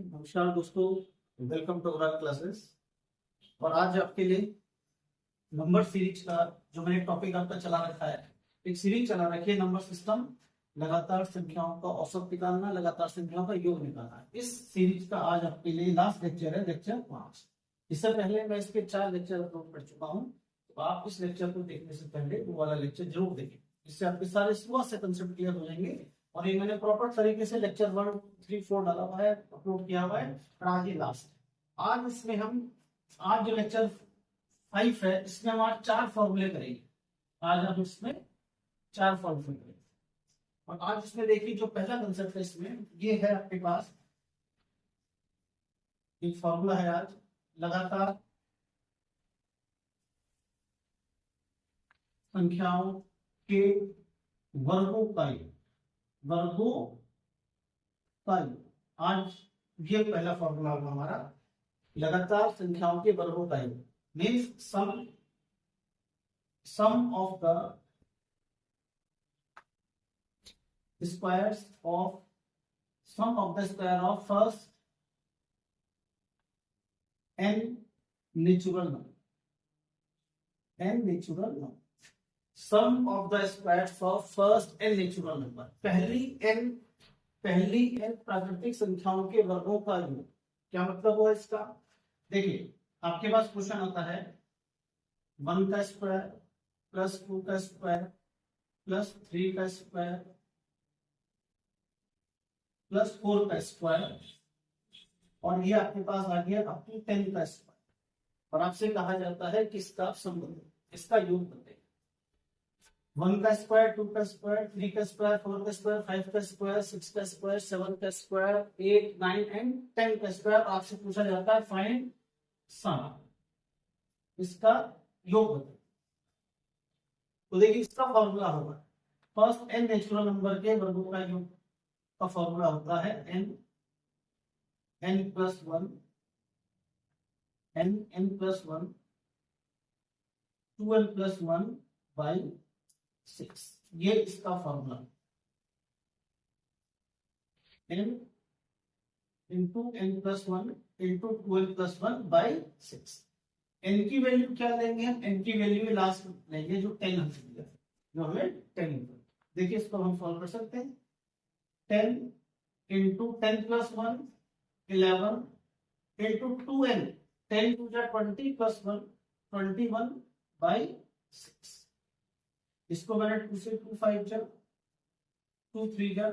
नमस्कार दोस्तों, welcome to our classes. और आज आपके लिए नंबर सीरीज का जो मैंने टॉपिक आपका चला रखा है, एक सीरीज चला रखी है नंबर सिस्टम, लगातार संख्याओं का औसत निकालना, लगातार संख्याओं का योग निकालना। इस सीरीज का आज आपके लिए लास्ट लेक्चर है, लेक्चर 5। इससे पहले मैं इसके 4 लेक्चर अपलोड कर चुका हूँ, तो आप इस लेक्चर को देखने से पहले वो वाला लेक्चर जरूर देखें। इससे आपके सारे शुरुआत से कंसेप्ट क्लियर हो जाएंगे। और ये मैंने प्रॉपर तरीके से लेक्चर 1, 3, 4 डाला हुआ है, अपलोड किया हुआ है। और आज ये लास्ट, आज इसमें हम आज जो लेक्चर 5 है, इसमें हम आज 4 फॉर्मूले करेंगे। आज हम इसमें 4 फॉर्मूले करेंगे। और आज इसमें देखिए, जो पहला कंसेप्ट है इसमें ये है आपके पास एक फॉर्मूला है। आज लगातार संख्याओं के वर्गों का आज ये पहला फॉर्मूला होगा हमारा, लगातार संख्याओं के वर्गों का योग means sum of the squares of square of first n natural number, sum of the squares of first n natural number, पहली n प्राकृतिक संख्याओं के वर्गों का योग। क्या मतलब हुआ इसका? देखिए, आपके पास क्वेश्चन आता है 1 का स्क्वायर प्लस 2 का स्क्वायर प्लस 3 का स्क्वायर प्लस 4 का स्क्वायर, और ये आपके पास आ गया अप टू 10 का स्क्वायर। और आपसे कहा जाता है कि इसका संबंध, इसका योग बताइए। 1 का स्क्वायर, 2 का स्क्वायर, 3 का स्क्वायर, 4 का स्क्वायर, 5 का स्क्वायर, 6 का स्क्वायर, 7 का स्क्वायर, 8, 9 एंड 10 का स्क्वायर। आपसे पूछा जाता है फाइंड सम, इसका योग बताइए। तो देखिए, इसका फॉर्मूला होगा फर्स्ट n नेचुरल नंबर के वर्गों का योग का फॉर्मूला होता है n plus 1 2n plus 1 by 6। ये इसका formula n into n plus 1 into 2n plus 1 by 6। n की वैल्यू क्या लेंगे हम? n की वैल्यू लास्ट लेंगे जो 10 हमसे दिया, जो हमें 10। देखिए, इसको हम सॉल्व कर सकते हैं। 10 into 10 plus 1 11 into 2n, 10 to 20 plus 1 21 by 6। इसको मैंने 2 से 2 5 जा, 2 3 जा,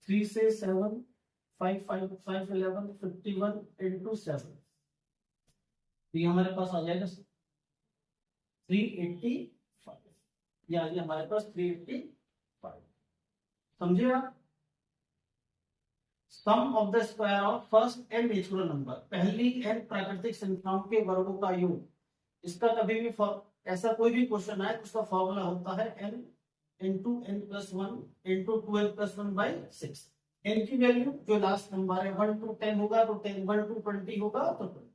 3 से 7 5 5 5 11 51 इंटू 7, ये हमारे पास आ जाएगा 385। ये आ गया हमारे पास 385। समझे आप? Sum of the square of first n natural number, पहली n प्राकृतिक संख्याओं के वर्गों का योग। इसका कभी भी ऐसा कोई भी क्वेश्चन आए तो उसका फॉर्मूला होता है n into n plus 1 into 2n plus 1 by 6। n की वैल्यू जो लास्ट नंबर है 1 टू 10 होगा तो 10, 1 टू 20 होगा तो 20।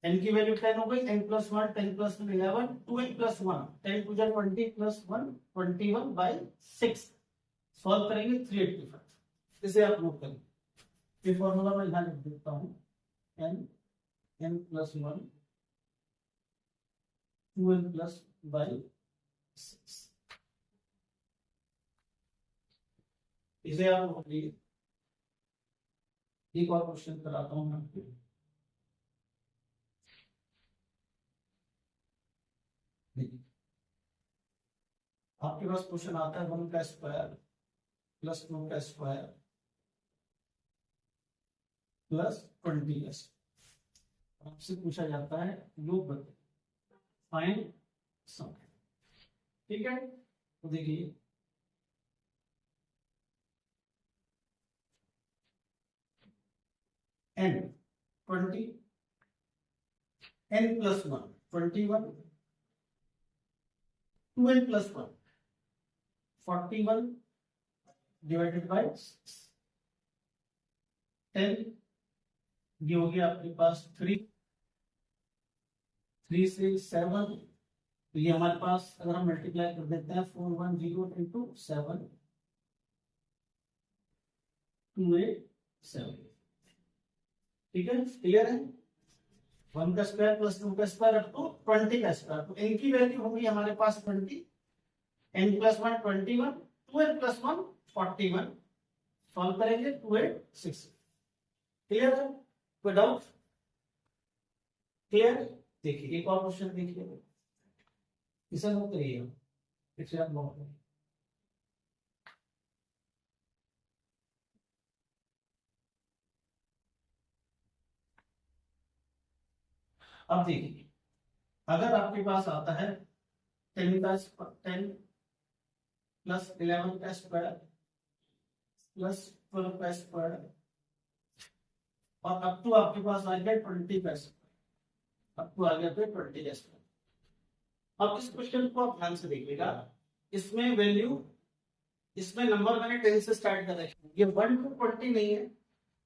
n की वैल्यू 10 हो गई, n plus 1 10 plus 1 11, 2n plus 1 10 to 20 plus 1 21 by 6। Solve करेंगे 385। इसे आप नोट करें। ये फॉर्मूला मैं यहां लिख देता हूं, n plus 1 2n plus by 6। इसे आप नोट लीजिए। एक और क्वेश्चन कराता हूं मैं आपको। आपके पास क्वेश्चन आता है 1 का स्क्वायर प्लस 2 का स्क्वायर प्लस 20 का स्क्वायर। आपसे पूछा जाता है योग बताइए, फाइंड सम। ठीक है, तो देखिए n 20, n plus 1 21, 2n plus 1 41 divided by 10। ये हो गया आपके पास 3 से 7, तो ये हमारे पास अगर हम मल्टीप्लाई कर देते हैं 410 इंटू 7 287। ठीक है, क्लियर है। 1 का स्क्वायर प्लस 2 का स्क्वायर अप टू 20 का स्क्वायर, तो n की वैल्यू होगी हमारे पास 20, n plus 1 21, 2n plus 1 41, solve करेंगे 2 8 6। क्लियर है, कोई डाउट? क्लियर। देखिए एक और क्वेश्चन देखिए, इसे नोट करिए, इसे आप नोट करिए। अब देखिए, अगर आपके पास आता है 10 का 10 प्लस 11 का स्क्वायर प्लस 12 का स्क्वायर और अब तो आपके पास आ गया 20 का स्क्वायर, अब तो आ गया 20 का स्क्वायर। अब इस क्वेश्चन को आप ध्यान से देखिएगा, इसमें वैल्यू, इसमें नंबर मैंने 10 से स्टार्ट कर रखे हैं, ये 1 to 20 नहीं है,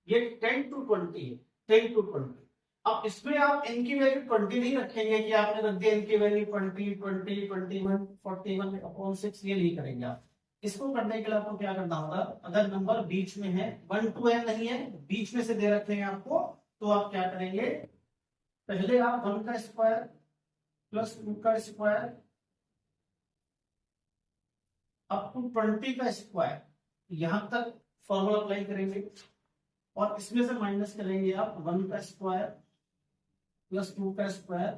ये 10 to 20 है, 10 to 20। अब इसमें आप n की वैल्यू 20 नहीं रखेंगे कि आपने रख दिया n की वैल्यू 20 20 21 41 अपॉन 6, ये नहीं करेंगे आप। इसको करने के लिए आपको क्या करना होगा, अगर नंबर बीच में है 1 to n नहीं है, बीच में से दे रखे हैं आपको, तो आप क्या करेंगे, पहले आप 1 का स्क्वायर प्लस 2 का स्क्वायर अप टू 20 का स्क्वायर, यहां तक फॉर्मूला अप्लाई करेंगे और इसमें से माइनस करेंगे आप 1 का स्क्वायर प्लस 2 का स्क्वायर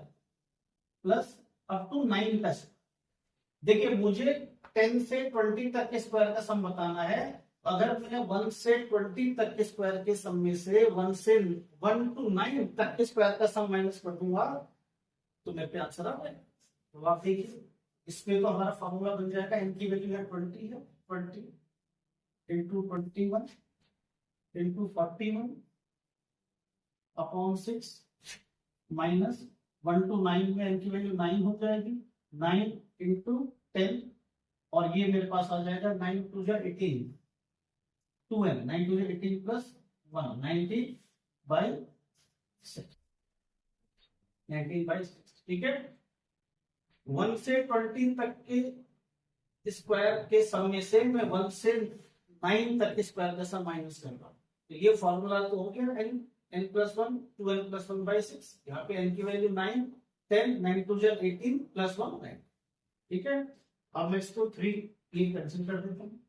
प्लस अप टू 9 का स्क्वायर। देखिए मुझे 10 से 20 तक के स्क्वायर का सम बताना है, अगर मैं 1 से 20 तक के स्क्वायर के सम में से 1 to 9 तक के स्क्वायर का सम माइनस कर दूंगा तो मेरे पे आंसर आ जाएगा। तो आप देखिए, इसमें तो हमारा फॉर्मूला बन जाएगा, n की वैल्यू है 20 है, 20 into 21 into 41 upon 6 minus 1 to 9 में n की वैल्यू 9 हो जाएगी, 9 इंटू 10 और ये मेरे पास आ जाएगा 9 2 जा 18, 2n 9 2 जा 18 प्लस 1 90 बाई 6, 19 बाई 6। ठीक है, 1 से 20 तक के स्क्वायर के सम में से मैं 1 से 9 तक के स्क्वायर का सम माइनस कर रहा हूं, तो ये फॉर्मूला तो हो गया n plus 1 2n plus 1 by 6, यहाँ पे n की वैल्यू 9 10 9 2 जा 18 प्लस 1 9। ठीक है, अब मैं इसको 3 कैंसिल कर देता हूँ,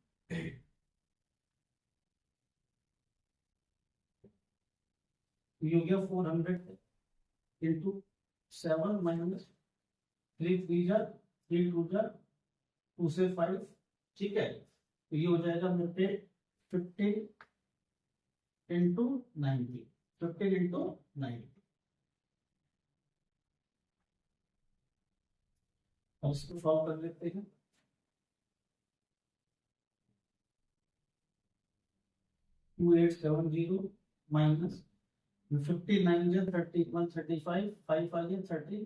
ये हो गया 400 इंटू 7 माइनस 3 3 जा 3 2 जा 2 से 5। ठीक है, तो ये हो जाएगा मेरे पे 15 इंटू 90, 15 इंटू 90। अब इसको सॉल्व कर लेते हैं, टू 870 माइनस 59 जा 31 35 5 आ गया 30,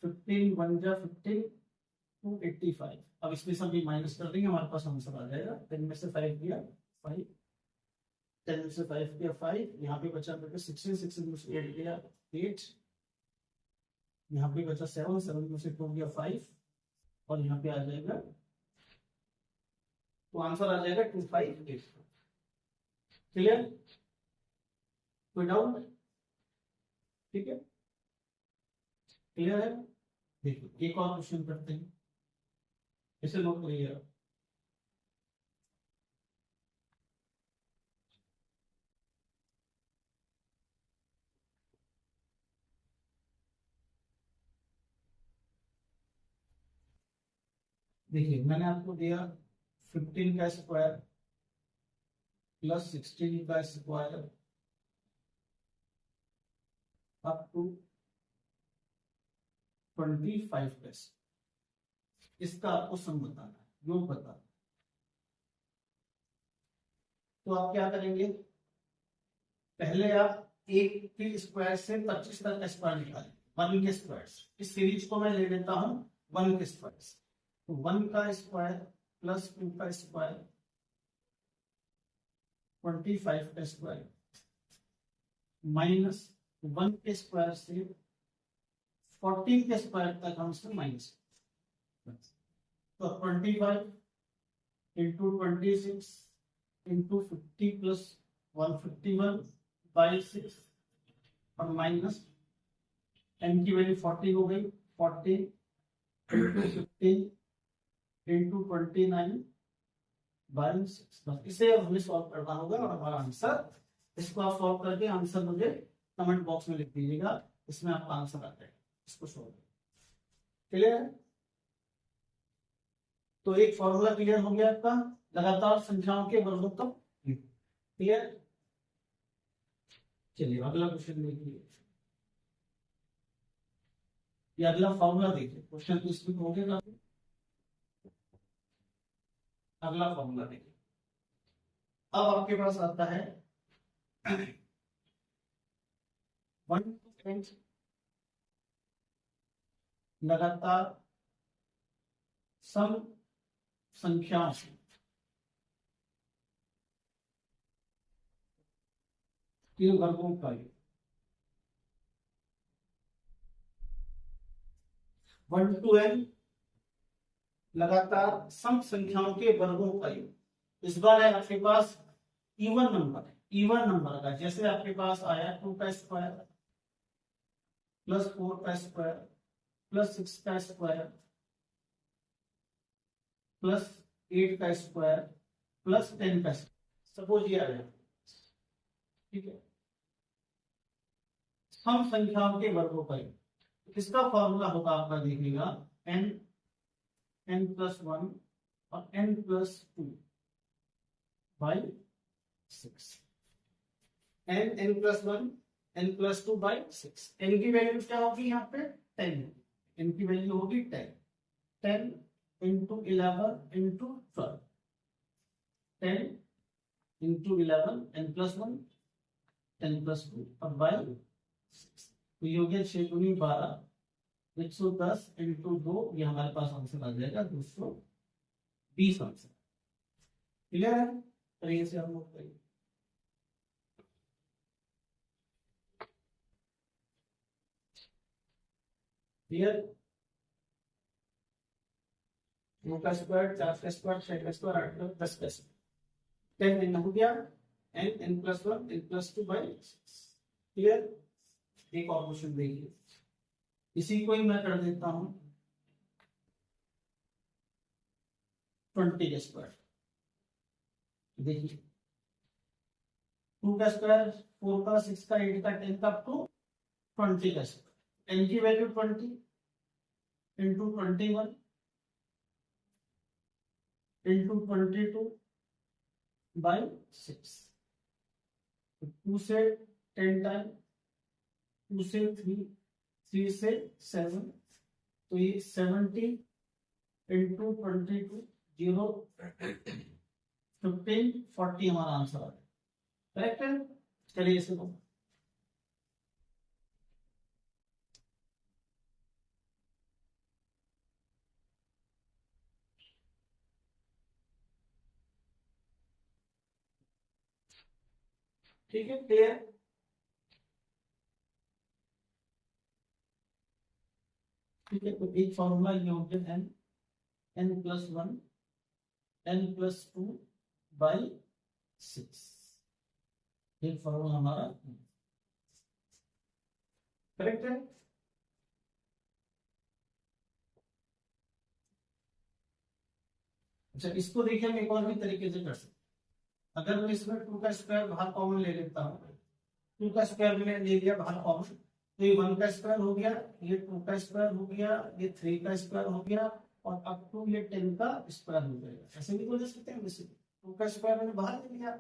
15 1 जा 15 285। अब इसमें से भी माइनस कर देंगे, हमारे पास आंसर आ जाएगा, 10 में से 5 दिया 5, 10 में से 5 दिया 5, यहाँ पे बचा मेरे 16 16 में से 8 दिया 8, यहाँ पे बचा 7 7 में से 2 दिया 5 और यहाँ पे आ जाएगा, तो आंसर आ जाएगा 2584। क्लियर, कोई डाउट? ठीक है, क्लियर है। देखिए एक और क्वेश्चन करते हैं, इसे नोट करिए। देखिए मैंने आपको दिया 15 का स्क्वायर प्लस 16 का स्क्वायर अप टू 25 प्लस, इसका आपको सम बताना है, योग बताना है। तो आप क्या करेंगे, पहले आप एक के स्क्वायर से 25 तक का स्क्वायर निकालें, 1 के स्क्वायर से। इस सीरीज को मैं ले लेता हूं 1 के स्क्वायर से, तो 1 का स्क्वायर प्लस 2 का स्क्वायर 25 का स्क्वायर माइनस 1 के स्क्वायर से 14 के स्क्वायर तक हम इसमें माइनस, तो 25 इंटू 26 इंटू 50 प्लस 151 बाई 6 और माइनस n की वैल्यू 40 हो गई, 40 इंटू 15 इंटू 29 बाई 6। बस इसे हमें सॉल्व करना होगा और हमारा आंसर, इसको आप सॉल्व करके आंसर मुझे कमेंट बॉक्स में लिख दीजिएगा, इसमें आपका आंसर आ जाएगा। इसको सॉल्व क्लियर है? तो एक फॉर्मूला क्लियर हो गया आपका लगातार संख्याओं के वर्गों का। क्लियर? चलिए अगला क्वेश्चन देखिए, ये अगला फॉर्मूला देखिए, क्वेश्चन तो इसमें हो गया। अगला फॉर्मूला देखिए, अब आपके पास आता है 1 to n लगातार सम संख्याओं से तीन वर्गों का योग। 1 to n लगातार सम संख्याओं के वर्गों का योग। इस बार है आपके पास इवन नंबर, इवन नंबर का, जैसे आपके पास आया 2 का स्क्वायर प्लस 4 का स्क्वायर प्लस 6 का स्क्वायर प्लस 8 का स्क्वायर प्लस 10 का स्क्वायर, सपोज ये आ गया। ठीक है, सम संख्याओं के वर्गों का योग। इसका फॉर्मूला होगा आपका, देखिएगा n प्लस 1 और n plus 2 by 6। n plus 1 n plus 2 by 6। n की वैल्यू क्या होगी यहाँ पे? 10। n की वैल्यू होगी 10। 10 into 11 into 12, 10 into 11 n plus 1 10 plus 2 और बाई 6। तो ये हो गया 6 दूनी 12, 110 इंटू 2, ये हमारे पास आंसर आ जाएगा 220 आंसर। क्लियर है? करिए से हम लोग करिए। क्लियर? 2 का स्क्वायर, 4 का स्क्वायर, 6 का स्क्वायर, 8 का, 10 का स्क्वायर, 10 n हो गया, n plus 1 n plus 2 by 6। Clear? एक और क्वेश्चन देखिए, इसी को ही मैं कर देता हूं 20 का स्क्वायर। देखिए 2 का स्क्वायर, 4 का, 6 का, 8 का, 10 का, टू 20 का स्क्वायर। n की वैल्यू 20 इंटू 21 इंटू 22 बाई 6। 2 से 10 टाइम, 2 से 3, 3 से 7, तो ये 70 इंटू 22, 0, 15, 40 हमारा आंसर आ गया। करेक्ट है? चलिए इसे लो। ठीक है, क्लियर? ठीक है, तो एक फॉर्मूला ये हो गया n plus 1 n plus 2 by 6। एक फॉर्मूला हमारा करेक्ट है। अच्छा, इसको देखिए हम एक और भी तरीके से कर सकते। अगर मैं इसमें 2 का स्क्वायर बाहर कॉमन ले लेता हूँ, 2 का स्क्वायर मैंने ले लिया बाहर कॉमन, तो ये 1 का स्क्वायर हो गया, ये 2 का स्क्वायर हो गया, ये 3 का स्क्वायर हो गया, और अप टू ये 10 का स्क्वायर हो जाएगा। ऐसे भी बोल सकते हैं, वैसे 2 का स्क्वायर मैंने बाहर ले लिया,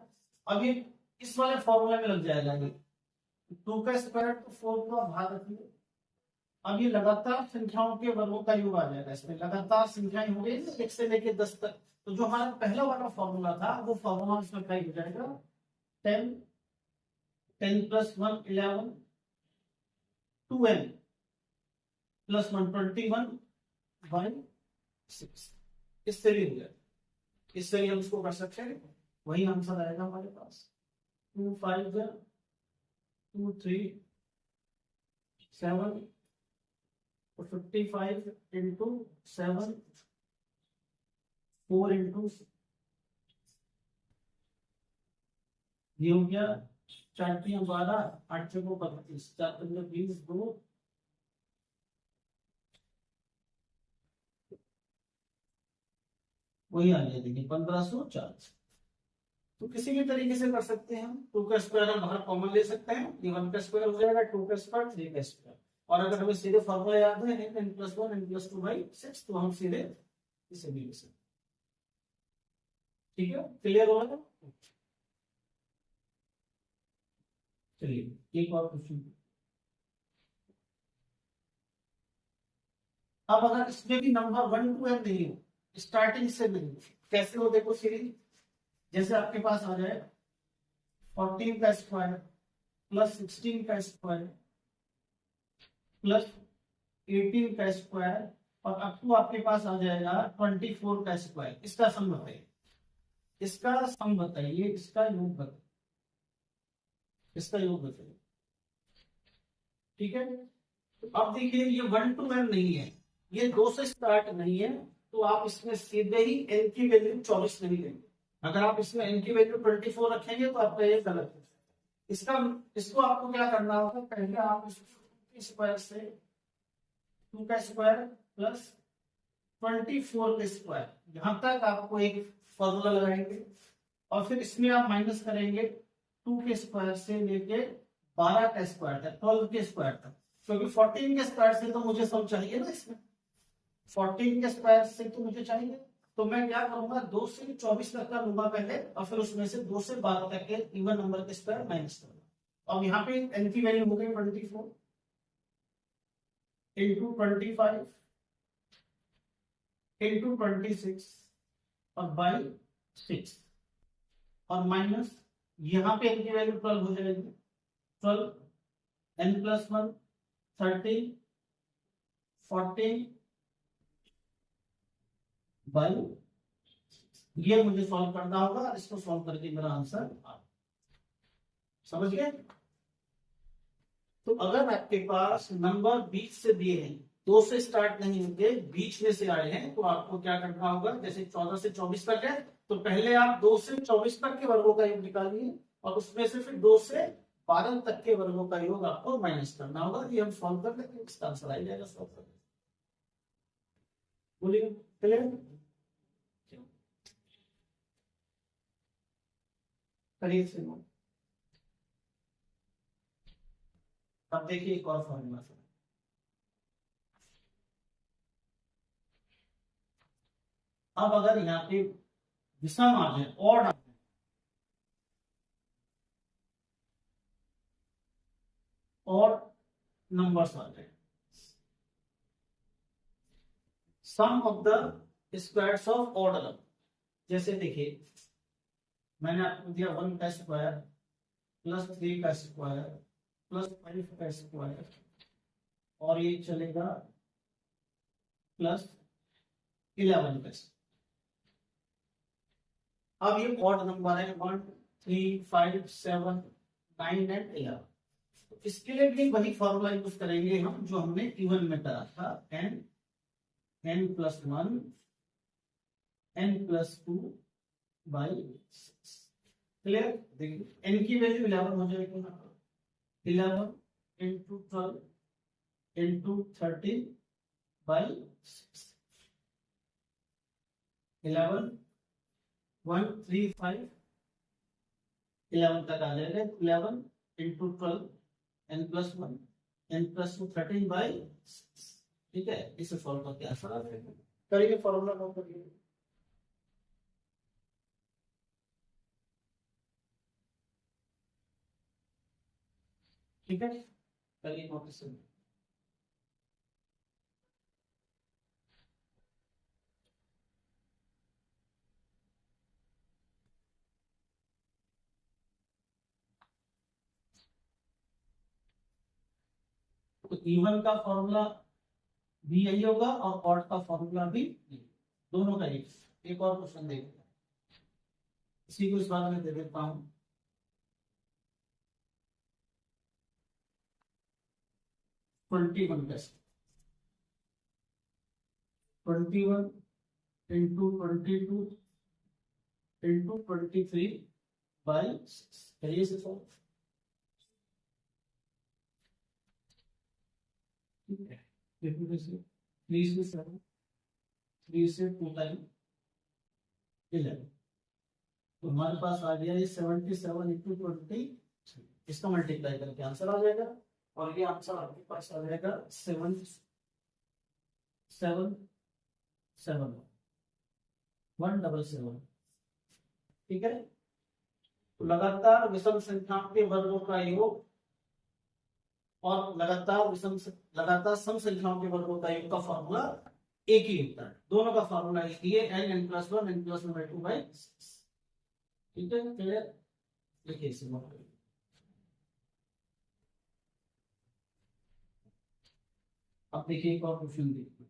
अब ये इस वाले फॉर्मूला में लग जाएगा। ये 2 का स्क्वायर तो 4 का बाहर रखिए, अब ये लगातार संख्याओं के वर्गों का योग आ जाएगा। इसमें लगातार संख्याएं हो गई 1 से लेके 10 तक, तो जो हमारा पहला वाला फॉर्मूला था वो फॉर्मूला इसमें क्या हो जाएगा? 10 10 प्लस 1 11, 2n प्लस 1 21 बाई 6। इससे भी हो गया, इससे भी हम इसको कर सकते हैं, वही आंसर आएगा हमारे पास 2 5 2 3 7 55 इंटू 7 4 इंटू ये हो गया 4 तिया 12, 8 चौको 32, 4 पंजे 20, 2 वही आ गया, देखिए 1540। तो किसी भी तरीके से कर सकते हैं हम। 2 का स्क्वायर हम बाहर कॉमन ले सकते हैं, ये 1 का स्क्वायर हो जाएगा, 2 का स्क्वायर, 3 का स्क्वायर। और अगर हमें सीधे फॉर्मूला याद है n+1 n+2/6, तो हम सीधे इसे भी ले सकते हैं। ठीक है, क्लियर हो गया। चलिए एक और क्वेश्चन। अब अगर इसमें भी नंबर 1 to n नहीं हो, स्टार्टिंग से नहीं, कैसे हो देखो सीरीज। जैसे आपके पास आ जाए 14 का स्क्वायर प्लस 16 का स्क्वायर प्लस 18 का स्क्वायर, और अब तो आपके पास आ जाएगा 24 का स्क्वायर। इसका सम बताइए, इसका सम बताइए, इसका योग बताइए, इसका योग बताइए। ठीक है, तो अब देखिए ये 1 to n नहीं है, ये 2 से स्टार्ट नहीं है, तो आप इसमें सीधे ही n की वैल्यू 24 नहीं लेंगे। अगर आप इसमें n की वैल्यू 24 रखेंगे तो आपका ये गलत है। इसका इसको आपको क्या करना होगा, पहले आप इसको स्क्वायर से 2 का स्क्वायर प्लस 24 का स्क्वायर, यहां तक आपको एक फॉर्मूला लगाएंगे, और फिर इसमें आप माइनस करेंगे 2 के स्क्वायर से लेके 12 का स्क्वायर तक, 12 के स्क्वायर तक, क्योंकि 14 के स्क्वायर से तो मुझे सम चाहिए ना, इसमें 14 के स्क्वायर से तो मुझे चाहिए। तो मैं क्या करूंगा, 2 से 24 तक का लूंगा पहले, और फिर उसमें से 2 से 12 तक के इवन नंबर के स्क्वायर माइनस करूंगा। अब यहाँ पे n की वैल्यू हो गई 24 इंटू 25 इंटू 26 और बाई 6, और माइनस यहाँ पे n की वैल्यू 12 हो जाएगी, 12 n+1 13 14 बाई, ये मुझे सॉल्व करना होगा, और इसको सॉल्व करके मेरा आंसर समझ गए। तो अगर आपके पास नंबर बीच से दिए हैं, 2 से स्टार्ट नहीं होंगे, बीच में से आए हैं, तो आपको क्या करना होगा, जैसे 14 से 24 तक है, तो पहले आप 2 से 24 तक के वर्गों का योग निकालिए, और उसमें से फिर 2 से 12 तक के वर्गों का योग आपको माइनस करना होगा। ये हम सॉल्व कर लेंगे, इसका आंसर आ जाएगा सॉल्व कर। बोलिए क्लियर, करिए से। अब देखिए एक और फॉर्मूला, अब अगर यहाँ पे विषम आ जाए, ऑड आ जाए, ऑड नंबर्स आ जाए, sum of the squares of odd number, जैसे देखिए मैंने आपको दिया 1 का स्क्वायर प्लस 3 का स्क्वायर प्लस 5 का स्क्वायर, और ये चलेगा प्लस 11 का। अब ये ऑड नंबर है 1 3 5 7 9 एंड 11, तो इसके लिए भी वही फॉर्मूला यूज करेंगे हम जो हमने इवन में करा था, n+1 n+2 बाई 6। क्लियर, देखिए n की वैल्यू 11 हो जाएगी, 11 इंटू 12 इंटू 13 बाई 6, 11 1 3 5 11 तक आ जाएगा, 11 इंटू 12 n+1 n+2 13 बाई 6। ठीक है, इसे सॉल्व करके आंसर आ जाएगा। करिए फॉर्मूला नोट करिए। ठीक है, करिए नोटिस। तो इवन का फॉर्मूला भी यही होगा, और ऑड का फॉर्मूला भी दोनों का एक और क्वेश्चन देखते हैं, इसी को इस बारे में दे देता हूं। 21 का 21 इंटू 22 इंटू 23 बाई 6, करिए से सॉल्व। ठीक है, देखो से 3 से 7, 3 से 2 टाइम 11, तो हमारे पास आ गया ये 77 इंटू 20, इसका मल्टीप्लाई करके आंसर आ जाएगा, और ये आंसर आपके पास आ जाएगा 777 ठीक है। तो लगातार विषम संख्याओं के वर्गों का योग और लगातार सम संख्याओं के वर्गों का योग का फॉर्मूला एक ही होता है, दोनों का फॉर्मूला एक ही है, n+1 n+2/6। ठीक है, क्लियर? देखिए इसे नोट करिए। अब देखिए एक और क्वेश्चन देखिए।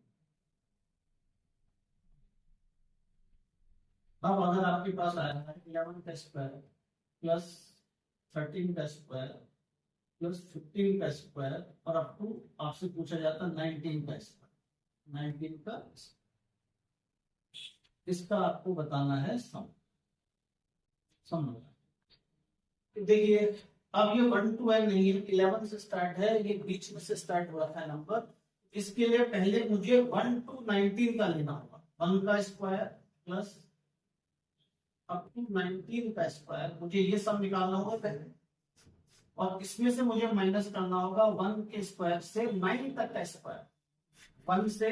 अब अगर आपके पास आया है 11 का स्क्वायर प्लस 13 का स्क्वायर प्लस 15 का स्क्वायर और अप टू आपसे पूछा जाता है 19 का स्क्वायर, 19 का, इसका आपको बताना है सम। देखिए अब ये 1 to n नहीं है, 11 से स्टार्ट है, ये बीच में से स्टार्ट हुआ था नंबर, इसके लिए पहले मुझे 1 to 19 का लेना होगा, 1 का स्क्वायर प्लस अप टू 19 का स्क्वायर, मुझे ये सब निकालना होगा पहले, और इसमें से मुझे माइनस करना होगा 1 के स्क्वायर से 9 तक का स्क्वायर, 1 से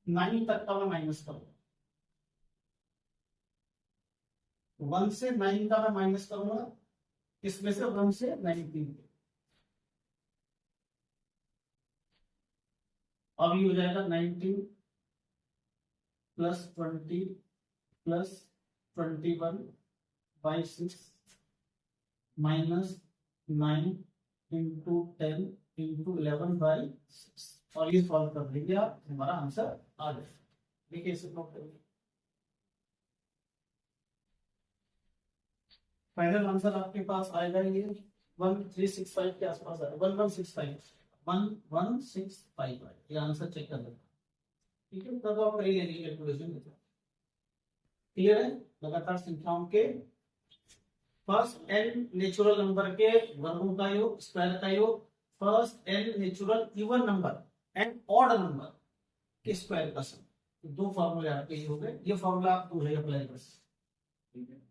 9 तक का मैं माइनस करूंगा, 1 से 9 का मैं माइनस करूंगा, इसमें से 1 से 19, अब ये हो जाएगा 19 plus 20 plus 21/6 minus 9 into 10 into 11/6, और ये सॉल्व कर देंगे आप, हमारा आंसर आ जाएगा। देखिए इसे नोट करिए, फाइनल आंसर आपके पास आएगा ये 1365 के आसपास आएगा, 1165 ये आंसर चेक कर लेना। ठीक है, तब आप करिए कैलकुलेशन। क्लियर है? लगातार संख्याओं के फर्स्ट n नेचुरल नंबर के वर्गों का योग, स्क्वायर का योग, first n natural even number and odd number के स्क्वायर का सम, दो फॉर्मूले आपके ये हो गए, ये फॉर्मूला आप दूसरे अप्लाई कर सकते। ठीक है,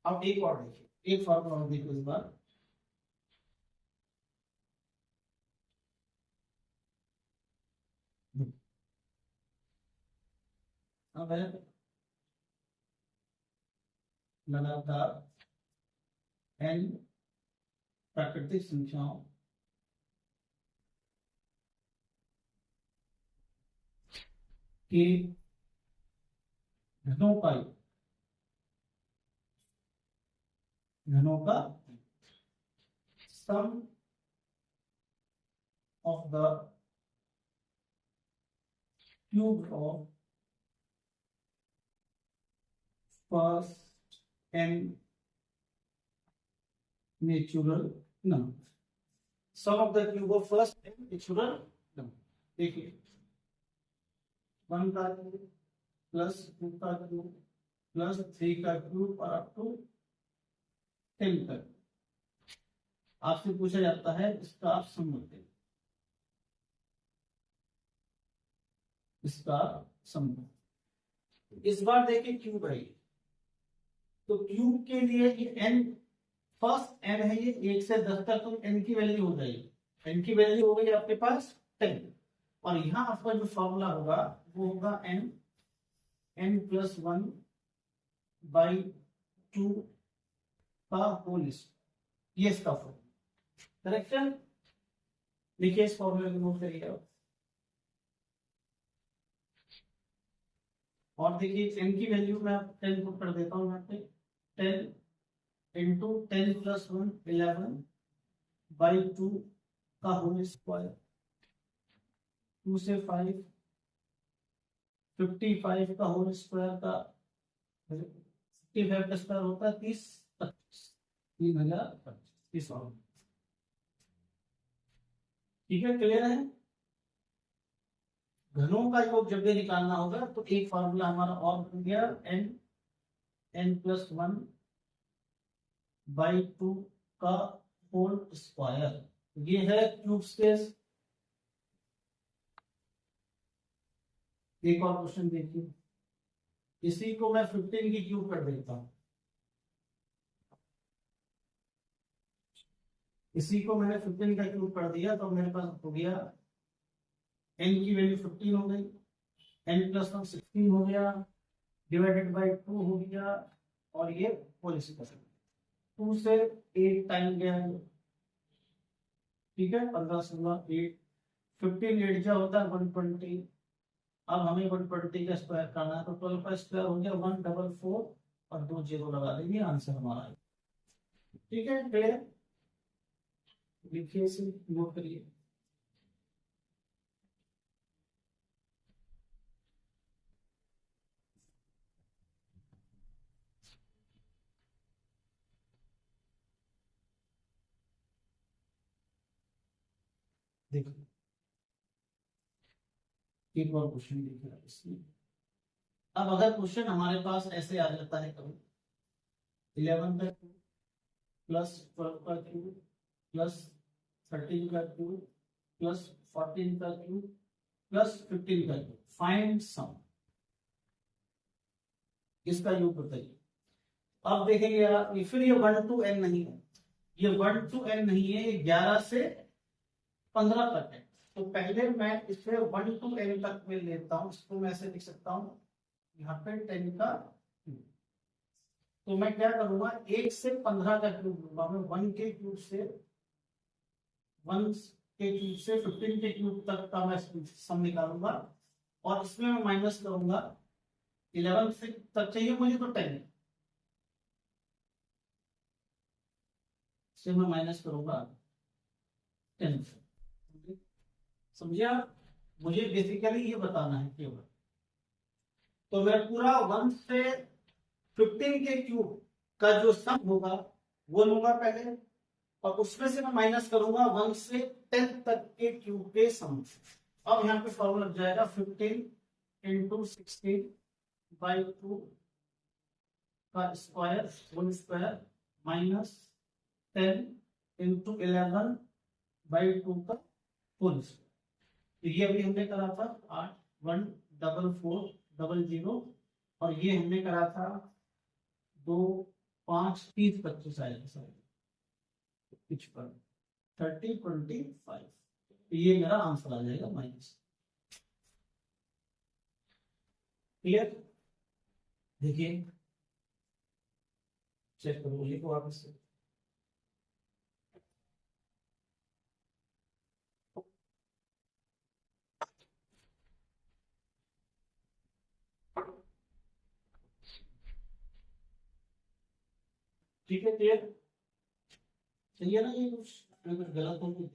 अब एक और देखिए, एक फॉर्मूला और देखो इस बार, अब है लगातार n प्राकृतिक संख्याओं के घनों का sum of the cube of first n natural number, sum of the cube of first n natural number. देखिए 1 का क्यूब प्लस 2 का क्यूब प्लस 3 का क्यूब और अप टू 10 का, आपसे पूछा जाता है इसका आप सम करते हैं, इसका सम। इस बार देखिए क्यूब है, तो क्यूब के लिए ये n फर्स्ट n है, ये 1 से 10 तक, तो n की वैल्यू हो जाएगी, n की वैल्यू हो गई आपके पास 10, और यहाँ आपका जो फॉर्मूला होगा वो होगा n+1/2 का होल, ये इसका फॉर्मूला करेक्ट है। देखिए इस फॉर्मूले को नोट करिए आप, और देखिए n की वैल्यू में आप 10 पुट कर देता हूँ यहाँ पे, 10 इंटू 10+1 11/2 का होल स्क्वायर, 2 से 5 55 का होल स्क्वायर का 55 का स्क्वायर होता है 30, 3025। ठीक है, क्लियर है? घनों का योग जब भी निकालना होगा तो एक फॉर्मूला हमारा और बन गया, n+1/2 का होल स्क्वायर। ये है क्यूब स्पेस। एक और क्वेश्चन देखिए, इसी को मैं 15 की क्यूब कर देता हूं। इसी को मैंने 15 का क्यूब कर दिया तो मेरे पास हो गया n की वैल्यू 15 हो गई, n प्लस 1 16 हो गया, डिवाइडेड बाई 2 हो गया, और ये होल स्क्वायर 2 से 8 टाइम गया, ठीक है, 15 16 8, 15 8 जो होता है 120। अब हमें 120 का स्क्वायर करना है तो 12 का स्क्वायर हो गया 144 और 2 जीरो लगा देंगे, आंसर हमारा है। ठीक है, क्लियर? लिखिए इसे, नोट करिए। देखो एक और क्वेश्चन देखिए इसमें। अब अगर क्वेश्चन हमारे पास ऐसे आ जाता है कभी 11 का क्यूब प्लस 12 का क्यूब प्लस 13 का क्यूब प्लस 14 का क्यूब प्लस 15 का क्यूब, फाइंड सम, इसका योग बताइए। अब देखेंगे यार, फिर ये 1 to n नहीं है, ये 1 to n नहीं है, ये 11 से 15 तक है। तो पहले मैं इसे 1 to n तक में लेता हूं, इसको मैं ऐसे लिख सकता हूं, यहाँ पे 10 का क्यूब। तो मैं क्या करूंगा, 1 से 15 का क्यूब लूंगा मैं, 1 के क्यूब से 1 के क्यूब से 15 के क्यूब तक का मैं सम निकालूंगा, और इसमें मैं माइनस करूंगा 11 से तक चाहिए मुझे तो 10 से मैं माइनस करूंगा 10 से। समझिए आप, मुझे बेसिकली ये बताना है केवल। तो मैं पूरा 1 से 15 के क्यूब का जो सम होगा वो लूंगा पहले, और उसमें से मैं माइनस करूंगा 1 से 10 तक के क्यूब के सम। अब यहाँ पे फॉर्मूला लग जाएगा 15 इंटू 16 बाई 2 का square whole square minus 10 into 11 by 2 का होल स्क्वायर। तो ये अभी हमने करा था 81440, और ये हमने करा था 2 5 30 25 आएगा सर, कुछ पर 30 25, तो ये मेरा आंसर आ जाएगा माइनस। क्लियर? देखिए चेक करो ये को वापस से। ठीक है, क्लियर? सही है ना, ये कुछ गलत हो गई?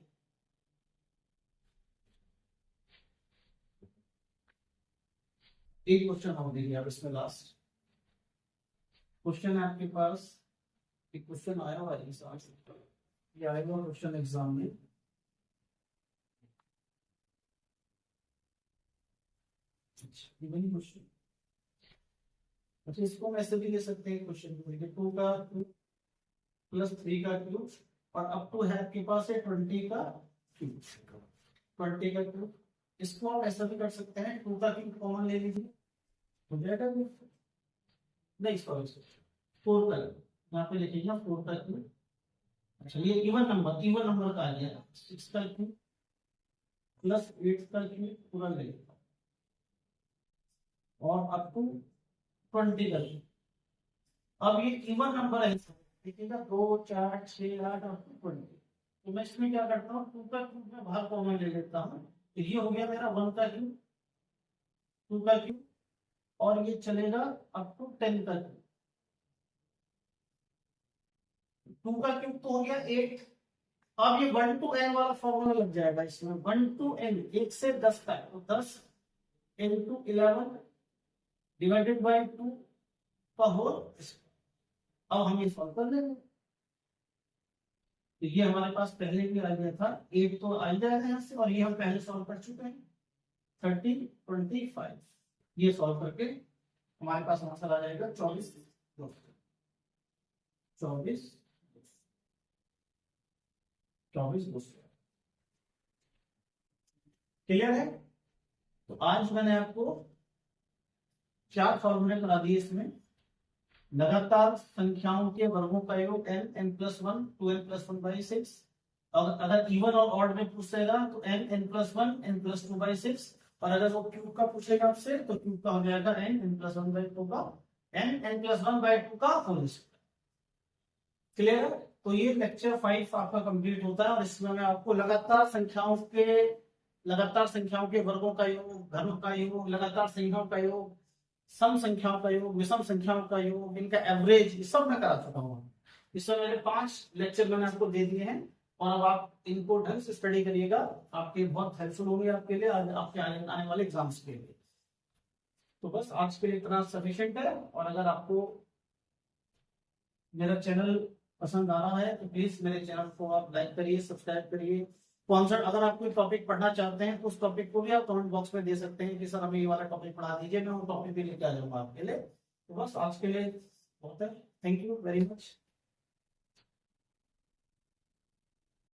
एक क्वेश्चन और देखिए आप इसमें, लास्ट क्वेश्चन है आपके पास। एक क्वेश्चन आया हुआ है ये आएगा क्वेश्चन एग्जाम में। क्वेश्चन, अच्छा इसको हम ऐसे भी ले सकते हैं, क्वेश्चन को 2 का क्यूब प्लस 3 का क्यूब, और अप टू है आपके पास है 20 का क्यूब, 20 का क्यूब। इसको आप ऐसा भी कर सकते हैं, 2 का क्यूब कॉमन ले लीजिए, हो जाएगा नहीं, सॉरी 4 का क्यूब, यहाँ पे लिखिएगा 4 का क्यूब। अच्छा ये इवन नंबर का आ गया, 6 का क्यूब प्लस 8 का क्यूब पूरा ले लेगा, और अप टू 20 का क्यूब। अब ये इवन नंबर है, देखिएगा 2 4 6 8 और 20। तो मैं इसमें क्या करता हूँ, 2 का क्यूब में बाहर कॉमन ले लेता हूँ, तो ये हो गया मेरा 1 का क्यूब, 2 का क्यूब, और ये चलेगा अप टू 10 का क्यूब। 2 का क्यूब तो हो गया 8। अब ये 1 to n वाला फॉर्मूला लग जाएगा इसमें, 1 to n 1 से 10 तक, तो 10 इंटू 11 डिवाइडेड बाई 2 का होल। अब हम ये सॉल्व कर लेंगे, तो ये हमारे पास पहले भी आ गया था, 8 तो आ जाएगा यहाँ से, और ये हम पहले सॉल्व कर चुके हैं 30 25। ये सॉल्व करके हमारे पास आंसर आ जाएगा 24 24। 24 क्लियर है। तो आज मैंने आपको 4 फॉर्मूले बना दिए इसमें। लगातार संख्याओं के वर्गों का योग n+1 2n+1/6। अगर इवन और ऑड में पूछेगा तो n+1 n+2/6, और अगर वो क्यूब का पूछेगा आपसे तो क्यूब का हो जाएगा n+1/2 का n+1/2 का होल स्क्वायर। क्लियर है। तो ये लेक्चर 5 आपका कंप्लीट होता है, और इसमें मैं आपको लगातार संख्याओं के वर्गों का योग, घनों का योग, लगातार संख्याओं का योग, सम संख्याओं का योग, विषम संख्याओं का योग, इनका एवरेज, ये सब मैं करा चुका हूँ। इसमें मेरे 5 लेक्चर मैंने आपको दे दिए हैं, और अब आप इनको ढंग से स्टडी करिएगा, आपके बहुत हेल्पफुल होंगे आपके लिए, आपके आने वाले एग्जाम्स के लिए। तो बस आज के लिए इतना सफिशिएंट है। और अगर आपको मेरा चैनल पसंद आ रहा है तो प्लीज मेरे चैनल को आप लाइक करिए, सब्सक्राइब करिए। कौन-सा अगर आप कोई टॉपिक पढ़ना चाहते हैं तो उस टॉपिक को भी आप कमेंट बॉक्स में दे सकते हैं कि सर हमें ये वाला टॉपिक पढ़ा दीजिए, मैं वो टॉपिक भी लेके आ जाऊंगा आपके लिए। तो बस आज के लिए बहुत है। Thank you very much.